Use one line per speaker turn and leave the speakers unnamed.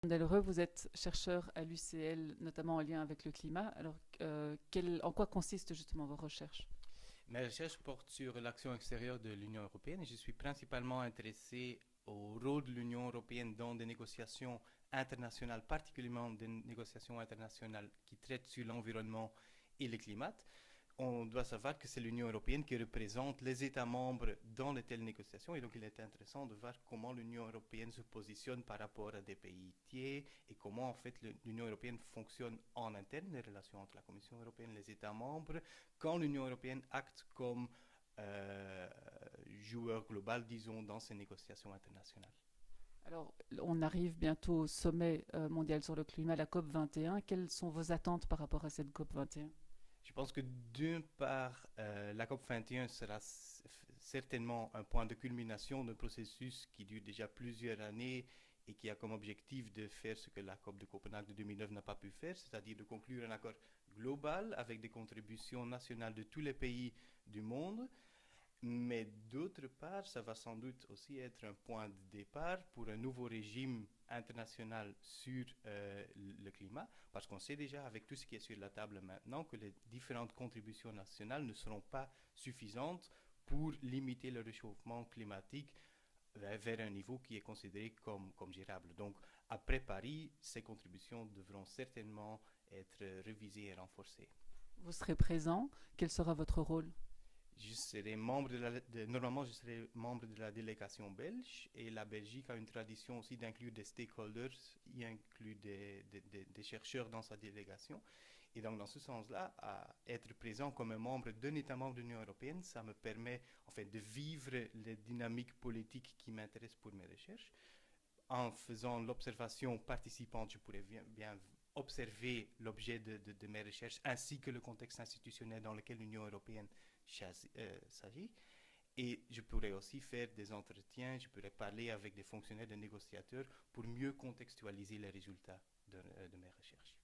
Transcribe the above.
Delreux, vous êtes chercheur à l'UCL, notamment en lien avec le climat. Alors, en quoi consistent justement vos recherches?
Mes recherches portent sur l'action extérieure de l'Union européenne et je suis principalement intéressé au rôle de l'Union européenne dans des négociations internationales, particulièrement des négociations internationales qui traitent sur l'environnement et le climat. On doit savoir que c'est l'Union européenne qui représente les États membres dans de telles négociations et donc il est intéressant de voir comment l'Union européenne se positionne par rapport à des pays tiers et comment en fait l'Union européenne fonctionne en interne, les relations entre la Commission européenne et les États membres, quand l'Union européenne acte comme euh, joueur global, disons, dans ces négociations internationales.
Alors, on arrive bientôt au sommet mondial sur le climat, la COP 21. Quelles sont vos attentes par rapport à cette COP 21?
Je pense que d'une part, la COP 21 sera certainement un point de culmination d'un processus qui dure déjà plusieurs années et qui a comme objectif de faire ce que la COP de Copenhague de 2009 n'a pas pu faire, c'est-à-dire de conclure un accord global avec des contributions nationales de tous les pays du monde. Mais d'autre part, ça va sans doute aussi être un point de départ pour un nouveau régime international sur le climat, parce qu'on sait déjà avec tout ce qui est sur la table maintenant que les différentes contributions nationales ne seront pas suffisantes pour limiter le réchauffement climatique vers un niveau qui est considéré comme gérable. Donc après Paris, ces contributions devront certainement être révisées et renforcées.
Vous serez présent. Quel sera votre rôle?
Je serai membre normalement, je serai membre de la délégation belge et la Belgique a une tradition aussi d'inclure des stakeholders, y inclut des chercheurs dans sa délégation. Et donc, dans ce sens-là, à être présent comme un membre d'un État membre de l'Union européenne, ça me permet en fait de vivre les dynamiques politiques qui m'intéressent pour mes recherches. En faisant l'observation participante, je pourrais bien observer l'objet de mes recherches ainsi que le contexte institutionnel dans lequel l'Union européenne s'agit. Et je pourrais aussi faire des entretiens, je pourrais parler avec des fonctionnaires, des négociateurs pour mieux contextualiser les résultats de mes recherches.